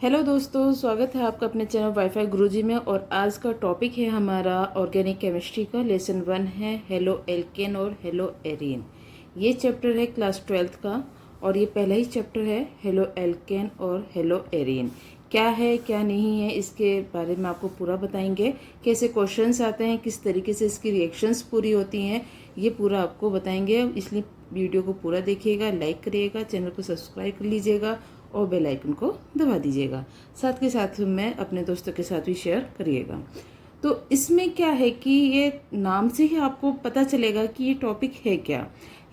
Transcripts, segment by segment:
Hello दोस्तों, स्वागत है आपका अपने चैनल वाईफाई गुरुजी में। और आज का टॉपिक है हमारा ऑर्गेनिक केमिस्ट्री का लेसन 1 है हेलो एल्केन और हेलो एरीन। ये चैप्टर है क्लास 12th का और ये पहला ही चैप्टर है हेलो एल्केन और हेलो एरीन। क्या है क्या नहीं है इसके बारे में आपको पूरा बताएंगे, कैसे क्वेश्चंस आते हैं, किस तरीके से इसकी रिएक्शंस पूरी होती हैं, ये पूरा आपको बताएंगे। इसलिए वीडियो को पूरा देखिएगा, लाइक करिएगा, चैनल को सब्सक्राइब कर लीजिएगा और बेल आइकन को दबा दीजिएगा। साथ के साथ में अपने दोस्तों के साथ भी शेयर करिएगा। तो इसमें क्या है कि ये नाम से ही आपको पता चलेगा कि ये टॉपिक है क्या।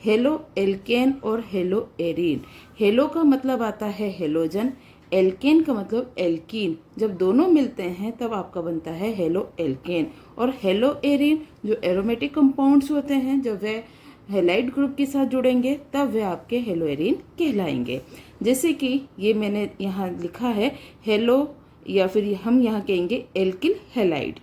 हेलो एल्केन और हेलो एरीन। हेलो का मतलब आता है हेलोजन, एल्केन का मतलब एल्कीन। जब दोनों मिलते हैं तब आपका बनता है हेलो एल्केन। और हेलो एरीन जो एरोमेटिक कंपाउंड्स होते हैं, जब वे हेलाइड ग्रुप के साथ जुड़ेंगे तब वे आपके हेलो एरीन कहलाएंगे। जैसे कि ये मैंने यहाँ लिखा है हेलो, या फिर हम यहाँ कहेंगे एल्किल हेलाइड।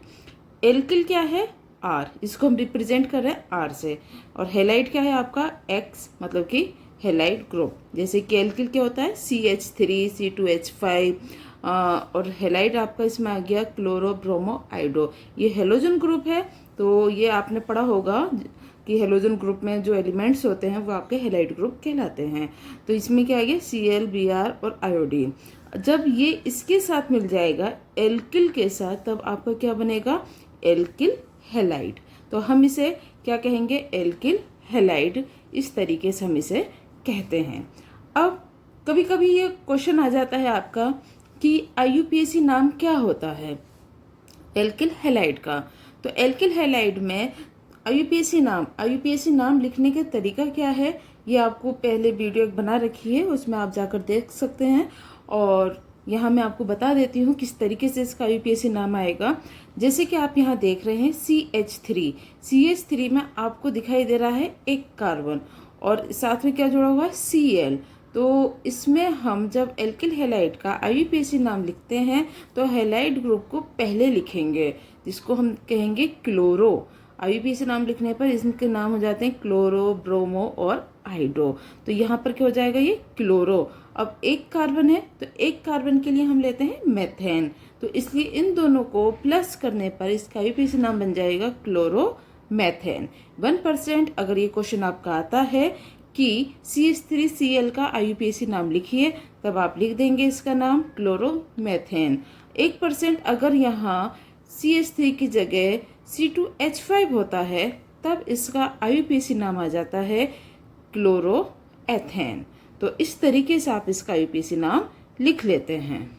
एल्किल क्या है? आर, इसको हम रिप्रेजेंट कर रहे हैं आर से। और हेलाइड क्या है आपका? एक्स, मतलब कि हेलाइड ग्रुप। जैसे कि एल्किल क्या होता है? CH3 C2H5। और हेलाइड आपका इसमें आ गया क्लोरो ब्रोमो आइडो। ये हेलोजन ग्रुप है। तो ये आपने पढ़ा होगा कि हेलोजन ग्रुप में जो एलिमेंट्स होते हैं वो आपके हेलाइड ग्रुप कहलाते हैं। तो इसमें क्या आ गया? Cl Br और आयोडीन। जब ये इसके साथ मिल जाएगा एल्किल के साथ, तब आपका क्या बनेगा? Alkyl halide. तो हम इसे क्या कहेंगे? Alkyl halide. इस तरीके से हम इसे कहते हैं। अब कभी कभी ये क्वेश्चन आ जाता है आपका कि IUPAC नाम क्या होता है एल्किल हेलाइड का। तो एल्किल हेलाइड में IUPAC नाम लिखने का तरीका क्या है, ये आपको पहले वीडियो एक बना रखी है, उसमें आप जाकर देख सकते हैं। और यहाँ मैं आपको बता देती हूँ किस तरीके से इसका IUPAC नाम आएगा। जैसे कि आप यहाँ देख रहे हैं CH3 में आपको दिखाई दे रहा है एक कार्बन और साथ में क्या जुड़ा हुआ है? Cl। तो इसमें हम जब एल्किल हेलाइड का IUPAC नाम लिखते हैं तो हेलाइड ग्रुप को पहले लिखेंगे, जिसको हम कहेंगे क्लोरो। IUPAC नाम लिखने पर इनके नाम हो जाते हैं क्लोरो, ब्रोमो और आइडो। तो यहाँ पर क्या हो जाएगा? ये क्लोरो। अब एक कार्बन है तो एक कार्बन के लिए हम लेते हैं मेथेन। तो इसलिए इन दोनों को प्लस करने पर इसका IUPAC नाम बन जाएगा क्लोरो मैथेन। 1% अगर ये क्वेश्चन आपका आता है कि CH3Cl का IUPAC नाम लिखिए, तब आप लिख देंगे इसका नाम क्लोरोमेथेन। 1% अगर यहाँ CH3 की जगह C2H5 होता है, तब इसका IUPAC नाम आ जाता है क्लोरोएथेन। तो इस तरीके से आप इसका IUPAC नाम लिख लेते हैं।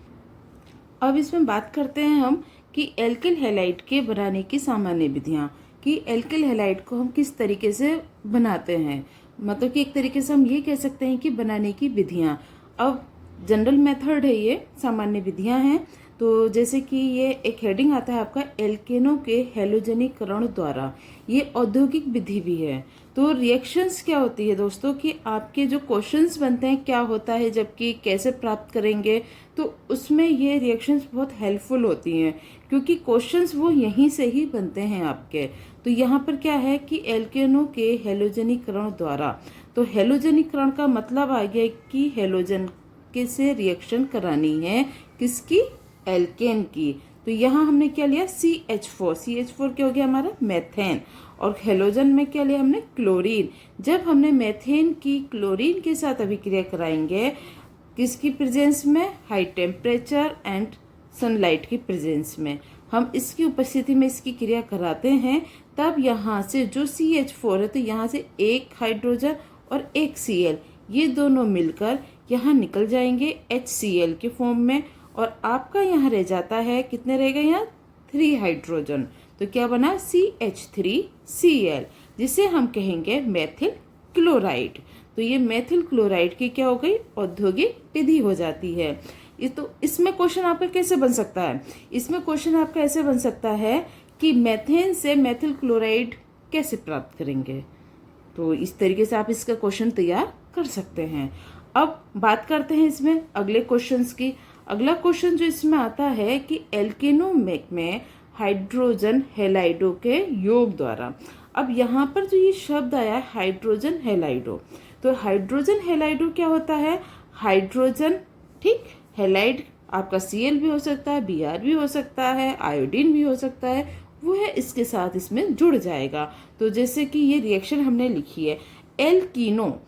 अब इसमें बात करते हैं हम कि एल्किल हैलाइड के बनाने की सामान्य विधियाँ, कि एल्किल हैलाइड को हम किस तरीके से बनाते हैं। मतलब कि एक तरीके से हम ये कह सकते हैं कि बनाने की विधियाँ। अब जनरल मेथड है, ये सामान्य विधियाँ हैं। तो जैसे कि ये एक हेडिंग आता है आपका एल्केनों के हेलोजनीकरण द्वारा, ये औद्योगिक विधि भी है। तो रिएक्शंस क्या होती है दोस्तों, कि आपके जो क्वेश्चंस बनते हैं क्या होता है, जबकि कैसे प्राप्त करेंगे, तो उसमें ये रिएक्शंस बहुत हेल्पफुल होती हैं, क्योंकि क्वेश्चंस वो यहीं से ही बनते हैं आपके। तो यहाँ पर क्या है कि एल्केनों के हेलोजनीकरण द्वारा, तो हेलोजनीकरण का मतलब आ गया कि हेलोजन के से रिएक्शन करानी है, किसकी? एल्केन की। तो यहाँ हमने क्या लिया? CH4 क्या हो गया हमारा? मेथेन। और हेलोजन में क्या लिया हमने? क्लोरीन। जब हमने मेथेन की क्लोरीन के साथ अभिक्रिया कराएंगे, किसकी प्रेजेंस में? हाई टेम्परेचर एंड सनलाइट की प्रेजेंस में हम इसकी उपस्थिति में इसकी क्रिया कराते हैं, तब यहाँ से जो CH4 है, तो यहाँ से एक हाइड्रोजन और एक Cl, ये दोनों मिलकर यहाँ निकल जाएंगे HCl के फॉर्म में। और आपका यहाँ रह जाता है, कितने रहेगा यहाँ? 3 हाइड्रोजन। तो क्या बना? CH3Cl, जिसे हम कहेंगे मेथिल क्लोराइड। तो ये मेथिल क्लोराइड की क्या हो गई? औद्योगिक विधि हो जाती है। ये तो इसमें क्वेश्चन आपका कैसे बन सकता है? इसमें क्वेश्चन आपका ऐसे बन सकता है कि मेथेन से मेथिल क्लोराइड कैसे प्राप्त करेंगे। तो इस तरीके से आप इसका क्वेश्चन तैयार कर सकते हैं। अब बात करते हैं इसमें अगले क्वेश्चंस की। अगला क्वेश्चन जो इसमें आता है कि एल्केनो में हाइड्रोजन हेलाइडो के योग द्वारा। अब यहाँ पर जो ये शब्द आया है हाइड्रोजन हेलाइडो, तो हाइड्रोजन हेलाइडो क्या होता है? हाइड्रोजन, ठीक, हेलाइड आपका Cl भी हो सकता है, Br भी हो सकता है, आयोडीन भी हो सकता है, वो है इसके साथ इसमें जुड़ जाएगा। तो जैसे कि ये रिएक्शन हमने लिखी है, एल्कीनो,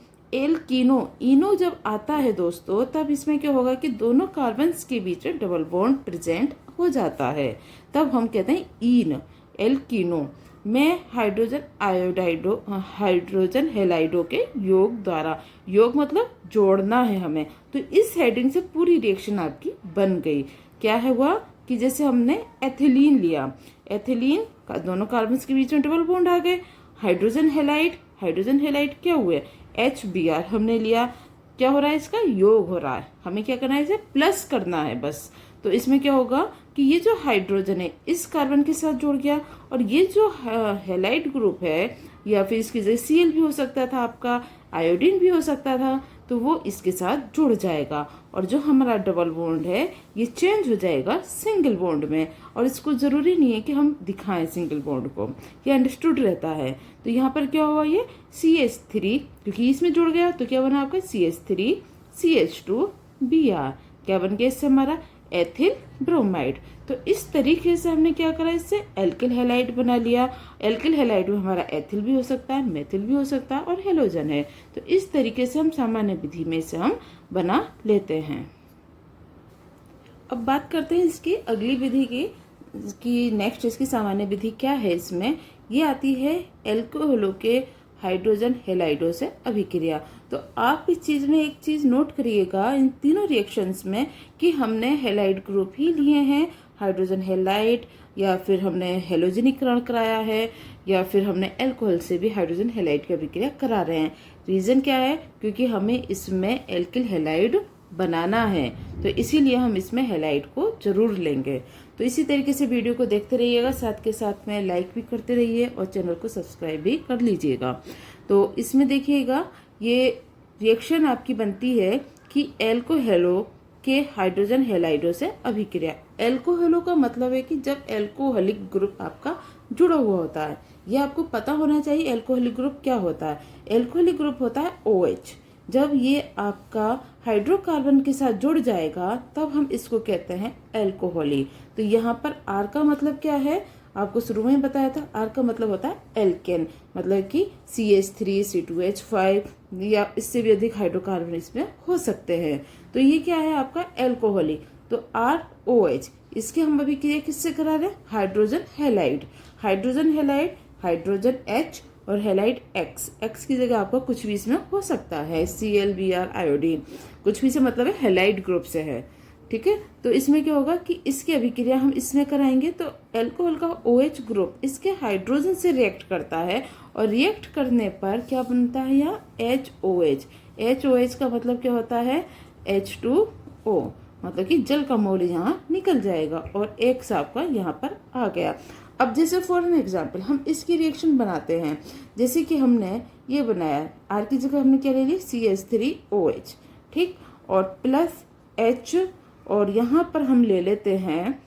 इनो जब आता है दोस्तों, तब इसमें क्या होगा कि दोनों कार्बन्स के बीच में डबल बॉन्ड प्रेजेंट हो जाता है, तब हम कहते हैं ईन, एल्कीनो में हाइड्रोजन हेलाइडो के योग द्वारा, योग मतलब जोड़ना है हमें, तो इस हेडिंग से पूरी रिएक्शन आपकी बन गई। क्या है हुआ कि जैसे हमने एथिलीन लिया, एथिलीन का दोनों कार्बन्स के बीच में डबल बॉन्ड आ गए, हाइड्रोजन हेलाइड क्या हुए, HBr हमने लिया, क्या हो रहा है, इसका योग हो रहा है, हमें क्या करना है, इसे प्लस करना है बस। तो इसमें क्या होगा कि ये जो हाइड्रोजन है इस कार्बन के साथ जुड़ गया, और ये जो हेलाइड ग्रुप है, या फिर इसकी जगह Cl भी हो सकता था आपका, आयोडीन भी हो सकता था, तो वो इसके साथ जुड़ जाएगा, और जो हमारा डबल बॉन्ड है ये चेंज हो जाएगा सिंगल बॉन्ड में। और इसको ज़रूरी नहीं है कि हम दिखाएं सिंगल बॉन्ड को, ये अंडरस्टूड रहता है। तो यहाँ पर क्या हुआ, ये CH3 क्योंकि इसमें जुड़ गया, तो क्या बना आपका CH3 CH2Br, क्या बन गया इससे हमारा एथिल ब्रोमाइड। तो इस तरीके से हमने क्या करा, इससे एल्किल हैलाइड बना लिया। एल्किल हैलाइड में हमारा एथिल भी हो सकता है, मेथिल भी हो सकता है, और हेलोजन है। तो इस तरीके से हम सामान्य विधि में से हम बना लेते हैं। अब बात करते हैं इसकी अगली विधि की नेक्स्ट इसकी सामान्य विधि क्या है। इसमें ये आती है एल्कोहलों के हाइड्रोजन हेलाइडो से अभिक्रिया। तो आप इस चीज में एक चीज नोट करिएगा इन तीनों रिएक्शंस में कि हमने हेलाइड ग्रुप ही लिए हैं, हाइड्रोजन हेलाइड, या फिर हमने हेलोजनीकरण कराया है, या फिर हमने अल्कोहल से भी हाइड्रोजन हेलाइड की अभिक्रिया करा रहे हैं। रीजन क्या है, क्योंकि हमें इसमें एल्किल हेलाइड बनाना है, तो इसीलिए हम इसमें हेलाइड को जरूर लेंगे। तो इसी तरीके से वीडियो को देखते रहिएगा, साथ के साथ में लाइक भी करते रहिए और चैनल को सब्सक्राइब भी कर लीजिएगा। तो इसमें देखिएगा ये रिएक्शन आपकी बनती है कि एल्कोहलो के हाइड्रोजन हेलाइडो से अभिक्रिया। एल्कोहलो का मतलब है कि जब एल्कोहलिक ग्रुप आपका जुड़ा हुआ होता है, यह आपको पता होना चाहिए एल्कोहलिक ग्रुप क्या होता है। एल्कोहलिक ग्रुप होता है OH। जब ये आपका हाइड्रोकार्बन के साथ जुड़ जाएगा तब हम इसको कहते हैं एल्कोहली। तो यहाँ पर R का मतलब क्या है, आपको शुरू में बताया था, R का मतलब होता है एल्केन, मतलब कि CH3 C2H5 या इससे भी अधिक हाइड्रोकार्बन इसमें हो सकते हैं। तो ये क्या है आपका एल्कोहली। तो ROH, इसके हम अभी क्रिया किससे करा रहे हैं, हाइड्रोजन हेलाइड। हाइड्रोजन H और हेलाइड X की जगह आपका कुछ भी इसमें हो सकता है, Cl Br आयोडीन, कुछ भी से मतलब है हेलाइड ग्रुप से है, ठीक है। तो इसमें क्या होगा कि इसकी अभिक्रिया हम इसमें कराएंगे तो एल्कोहल का OH ग्रुप इसके हाइड्रोजन से रिएक्ट करता है, और रिएक्ट करने पर क्या बनता है यहाँ HOH। HOH का मतलब क्या होता है, H2O, मतलब कि जल का मोल यहाँ निकल जाएगा और एक साफ का यहाँ पर आ गया। अब जैसे फॉर एन एग्जाम्पल हम इसकी रिएक्शन बनाते हैं, जैसे कि हमने ये बनाया, R की जगह हमने क्या ले ली, CH3OH, ठीक, और प्लस H, और यहाँ पर हम ले लेते हैं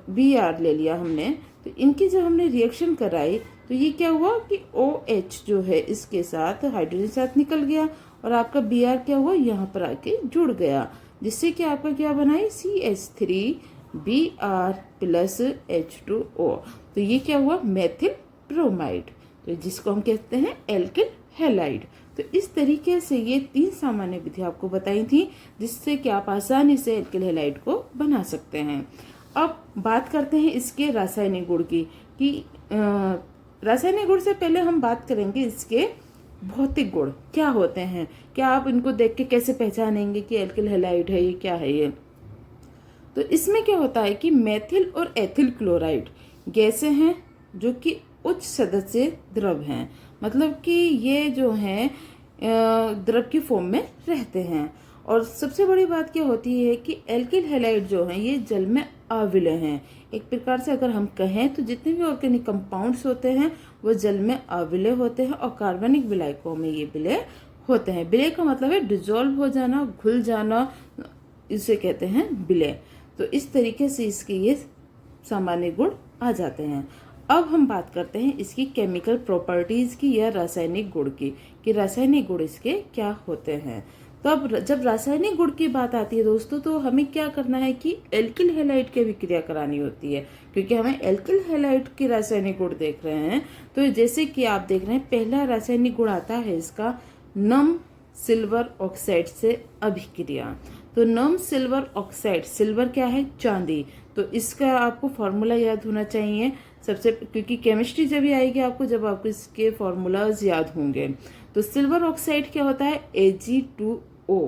Br ले लिया हमने। तो इनकी जब हमने रिएक्शन कराई तो ये क्या हुआ कि OH जो है इसके साथ हाइड्रोजन साथ निकल गया, और आपका Br क्या हुआ, यहाँ पर आके जुड़ गया, जिससे कि आपका क्या बनाई, CH3Br प्लस H2O। तो ये क्या हुआ, मेथिल ब्रोमाइड, तो जिसको हम कहते हैं एल्किल हैलाइड। तो इस तरीके से ये 3 सामान्य विधि आपको बताई थी, जिससे कि आप आसानी से एल्किल हैलाइड को बना सकते हैं। अब बात करते हैं इसके रासायनिक गुण की, कि रासायनिक गुण से पहले हम बात करेंगे इसके भौतिक गुण क्या होते हैं, क्या आप इनको देख के कैसे पहचानेंगे कि एल्किल हैलाइड है, ये क्या है ये। तो इसमें क्या होता है कि मेथिल और एथिल क्लोराइड गैसें हैं जो कि उच्च सदस्य द्रव हैं, मतलब कि ये जो हैं द्रव की फॉर्म में रहते हैं। और सबसे बड़ी बात क्या होती है कि एल्किल हैलाइड जो हैं ये जल में अविलय हैं। एक प्रकार से अगर हम कहें तो जितने भी ऑर्गेनिक कंपाउंड्स होते हैं वो जल में अविलय होते हैं, और कार्बनिक विलायकों में ये विलय होते हैं। विलय का मतलब है डिजोल्व हो जाना, घुल जाना, इसे कहते हैं विलय। तो इस तरीके से इसके ये सामान्य गुण आ जाते हैं। अब हम बात करते हैं इसकी केमिकल प्रॉपर्टीज की या रासायनिक गुण की, कि रासायनिक गुण इसके क्या होते हैं। तो अब जब रासायनिक गुण की बात आती है दोस्तों, तो हमें क्या करना है कि एल्किल हैलाइड की अभिक्रिया करानी होती है, क्योंकि हमें एल्किल हैलाइड के रासायनिक गुण देख रहे हैं। तो जैसे कि आप देख रहे हैं, पहला रासायनिक गुण आता है इसका नम सिल्वर ऑक्साइड से अभिक्रिया। तो नम सिल्वर ऑक्साइड, सिल्वर क्या है, चांदी, तो इसका आपको फॉर्मूला याद होना चाहिए सबसे, क्योंकि केमिस्ट्री जब भी आएगी आपको जब आपको इसके फॉर्मूलाज याद होंगे। तो सिल्वर ऑक्साइड क्या होता है, Ag2O,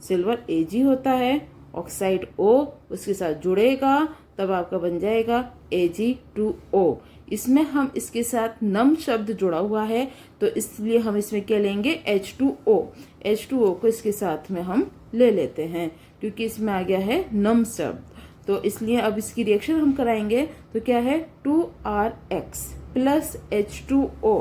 सिल्वर Ag होता है, ऑक्साइड O उसके साथ जुड़ेगा तब आपका बन जाएगा Ag2O। इसमें हम इसके साथ नम शब्द जुड़ा हुआ है तो इसलिए हम इसमें क्या लेंगे, H2O। H2O को इसके साथ में हम ले लेते हैं क्योंकि इसमें आ गया है नम शब्द, तो इसलिए अब इसकी रिएक्शन हम कराएंगे तो क्या है 2RX plus H2O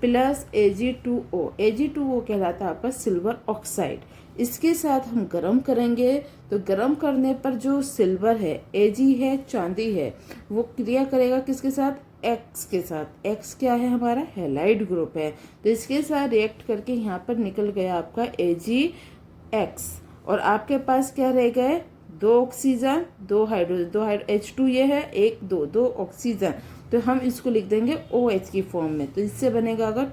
plus Ag2O। Ag2O कहलाता है आपका सिल्वर ऑक्साइड। इसके साथ हम गरम करेंगे तो गरम करने पर जो सिल्वर है, Ag है, चांदी है, वो क्रिया करेगा किसके साथ, X के साथ। X क्या है, हमारा हैलाइड ग्रुप है, तो इसके साथ रिएक्ट करके यहाँ पर निकल गया आपका AgX और आपके पास क्या रह गए, 2 ऑक्सीजन 2 हाइड्रोजन, H2 ये है, 1 2 ऑक्सीजन, तो हम इसको लिख देंगे OH की फॉर्म में। तो इससे बनेगा अगर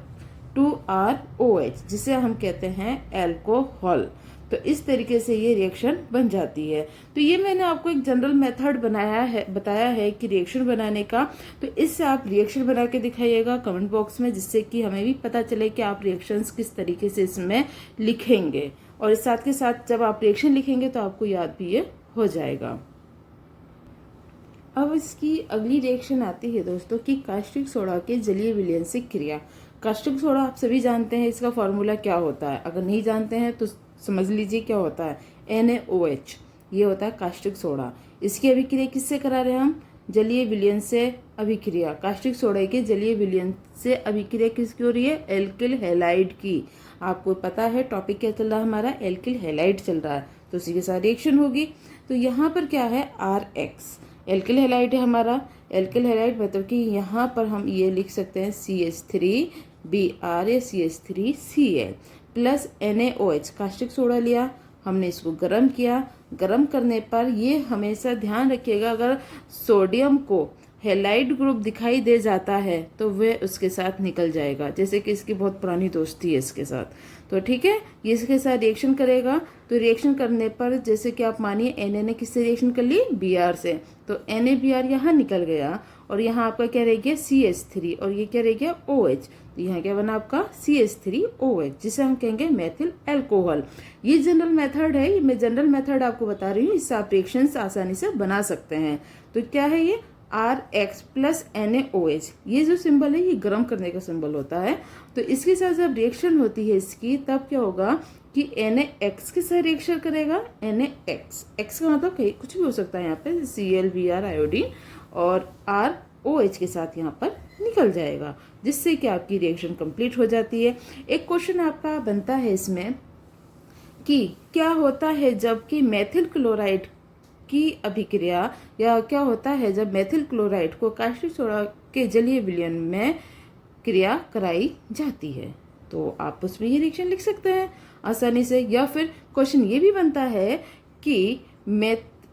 2ROH जिसे हम कहते हैं एल्कोहल। तो इस तरीके से ये रिएक्शन बन जाती है। तो ये मैंने आपको एक जनरल मेथड बताया है कि रिएक्शन बनाने का। तो इससे आप रिएक्शन बना के दिखाइएगा कमेंट बॉक्स में, जिससे कि हमें भी पता चले कि आप रिएक्शंस किस तरीके से इसमें लिखेंगे, और इस साथ के साथ जब आप रिएक्शन लिखेंगे तो आपको याद भी ये हो जाएगा। अब इसकी अगली रिएक्शन आती है दोस्तों कि कास्टिक सोडा के जलीय विलयन से क्रिया। कास्टिक सोडा आप सभी जानते हैं, इसका फॉर्मूला क्या होता है, अगर नहीं जानते हैं तो समझ लीजिए क्या होता है, NaOH, ये होता है कास्टिक सोडा। इसकी अभिक्रिया किससे करा रहे हैं हम, जलीय विलयन से अभिक्रिया। कास्टिक सोडा के जलीय विलयन से अभिक्रिया किसकी हो रही है, एल्किल हैलाइड की। आपको पता है टॉपिक क्या चल रहा है हमारा, एल्किल हैलाइड चल रहा है, तो उसी के साथ रिएक्शन होगी। तो यहाँ पर क्या है, RX एल्किल हैलाइड है हमारा। एल्किल हैलाइड मतलब कि यहाँ पर हम ये लिख सकते हैं CH3Br या CH3Cl plus NaOH, caustic soda लिया हमने, इसको गर्म किया। गर्म करने पर ये हमेशा ध्यान रखिएगा, अगर सोडियम को हैलाइड ग्रुप दिखाई दे जाता है तो वह उसके साथ निकल जाएगा, जैसे कि इसकी बहुत पुरानी दोस्ती है इसके साथ। तो ठीक है, ये इसके साथ रिएक्शन करेगा। तो रिएक्शन करने पर जैसे कि आप मानिए Na ने किससे रिएक्शन कर ली, Br से, तो NaBr यहाँ निकल गया और यहाँ आपका क्या रह गया CH3 और ये क्या रह गया OH। तो यहाँ क्या बना आपका CH3OH, जिसे हम कहेंगे मेथिल अल्कोहल। ये जनरल मेथड है, ये मैं जनरल मेथड आपको बता रही हूँ, इससे आप रिएक्शंस आसानी से बना सकते हैं। तो क्या है ये RX प्लस NaOH, ये जो सिंबल है ये गर्म करने का सिंबल होता है। तो इसके साथ जब रिएक्शन होती है इसकी, तब क्या होगा कि NaX के साथ रिएक्शन करेगा, NaX, X का मतलब कहीं कुछ भी हो सकता है यहाँ पे, ClBr आयोडीन, और ROH के साथ यहाँ पर निकल जाएगा, जिससे कि आपकी रिएक्शन कंप्लीट हो जाती है। एक क्वेश्चन आपका बनता है इसमें कि क्या होता है जबकि मेथिल क्लोराइड की अभिक्रिया, या क्या होता है जब मेथिल क्लोराइड को कास्टिक सोडा के जलीय विलयन में क्रिया कराई जाती है। तो आप उसमें ये रिएक्शन लिख सकते हैं आसानी से। या फिर क्वेश्चन ये भी बनता है कि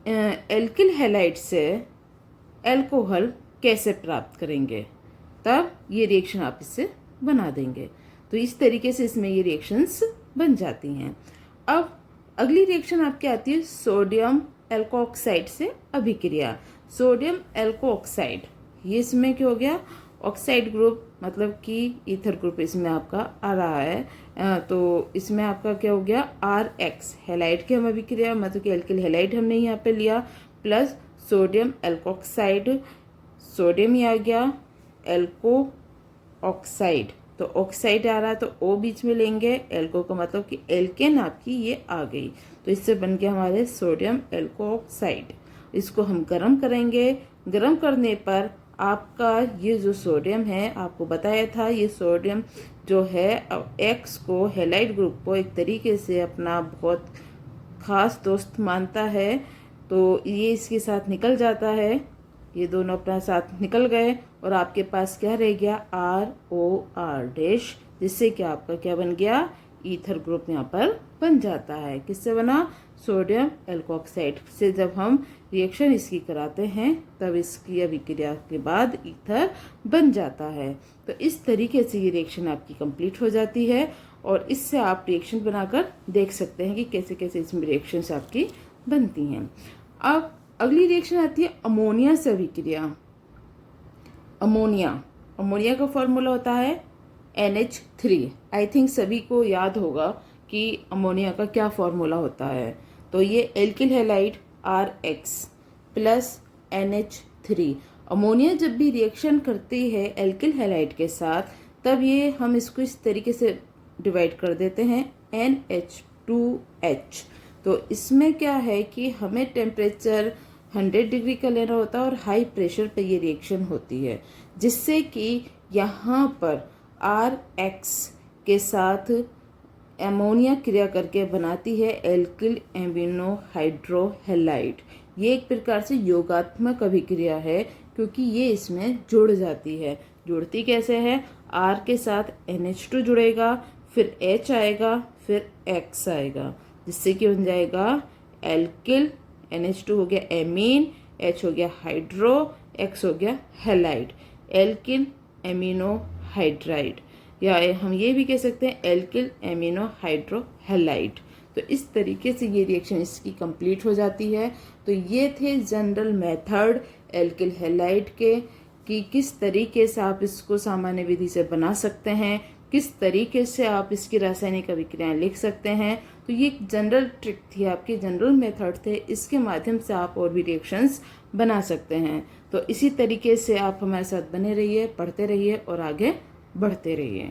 एल्किल हैलाइड से अल्कोहल कैसे प्राप्त करेंगे, तब ये रिएक्शन आप इससे बना देंगे। तो इस तरीके से इसमें ये रिएक्शंस बन जाती हैं। अब अगली रिएक्शन आपकी आती है सोडियम एल्कोऑक्साइड से अभिक्रिया। सोडियम एल्कोऑक्साइड, ये इसमें क्या हो गया, ऑक्साइड ग्रुप, मतलब कि ईथर ग्रुप इसमें आपका आ रहा है। तो इसमें आपका क्या हो गया, RX हैलाइड की हम अभिक्रिया, मतलब कि एल्किल हैलाइड हमने यहाँ पे लिया, प्लस सोडियम एल्कोऑक्साइड, सोडियम ही आ गया, एल्को ऑक्साइड, तो ऑक्साइड आ रहा है तो O बीच में लेंगे, एल्को का मतलब कि एल्केन आपकी ये आ गई, तो इससे बन गया हमारे सोडियम एल्कोऑक्साइड। इसको हम गर्म करेंगे। गर्म करने पर आपका ये जो सोडियम है, आपको बताया था ये सोडियम जो है X को, हैलाइड ग्रुप को एक तरीके से अपना बहुत खास दोस्त मानता है, तो ये इसके साथ निकल जाता है, ये दोनों अपना साथ निकल गए और आपके पास क्या रह गया, ROR डैश, जिससे कि आपका क्या बन गया, ईथर ग्रुप यहाँ पर बन जाता है। किससे बना? सोडियम एल्कोक्साइड से। जब हम रिएक्शन इसकी कराते हैं तब इसकी अभिक्रिया के बाद ईथर बन जाता है। तो इस तरीके से ये रिएक्शन आपकी कंप्लीट हो जाती है और इससे आप रिएक्शन बनाकर देख सकते हैं कि कैसे कैसे इसमें रिएक्शंस आपकी बनती हैं। अब अगली रिएक्शन आती है अमोनिया से अभिक्रिया। अमोनिया का फॉर्मूला होता है NH3। आई थिंक सभी को याद होगा कि अमोनिया का क्या फॉर्मूला होता है। तो ये alkyl halide RX plus NH3। Ammonia जब भी रिएक्शन करती है एल्किल हैलाइड के साथ तब ये हम इसको इस तरीके से डिवाइड कर देते हैं NH2H। तो इसमें क्या है कि हमें टेम्परेचर 100 डिग्री का लेना होता है और हाई प्रेशर पे ये रिएक्शन होती है, जिससे कि यहाँ पर RX के साथ अमोनिया क्रिया करके बनाती है एल्किल एमिनो हाइड्रोहैलाइड। ये एक प्रकार से योगात्मक अभिक्रिया है क्योंकि ये इसमें जुड़ जाती है। जुड़ती कैसे है? R के साथ NH2 जुड़ेगा, फिर H आएगा, फिर X आएगा, जिससे कि बन जाएगा एल्किल, NH2 हो गया एमीन, H हो गया हाइड्रो, X हो गया हैलाइड, एल्किल एमिनो हाइड्राइड, या हम ये भी कह सकते हैं एल्किल एमिनो हाइड्रोहैलाइड। तो इस तरीके से ये रिएक्शन इसकी कंप्लीट हो जाती है। तो ये थे जनरल मेथड एल्किल हैलाइड के कि किस तरीके से आप इसको सामान्य विधि से बना सकते हैं, किस तरीके से आप इसकी रासायनिक अभिक्रियाएं लिख सकते हैं। तो ये एक जनरल ट्रिक थी, आपके जनरल मेथड थे, इसके माध्यम से आप और भी रिएक्शंस बना सकते हैं। तो इसी तरीके से आप हमारे साथ बने रहिए, पढ़ते रहिए और आगे बढ़ते रहिए।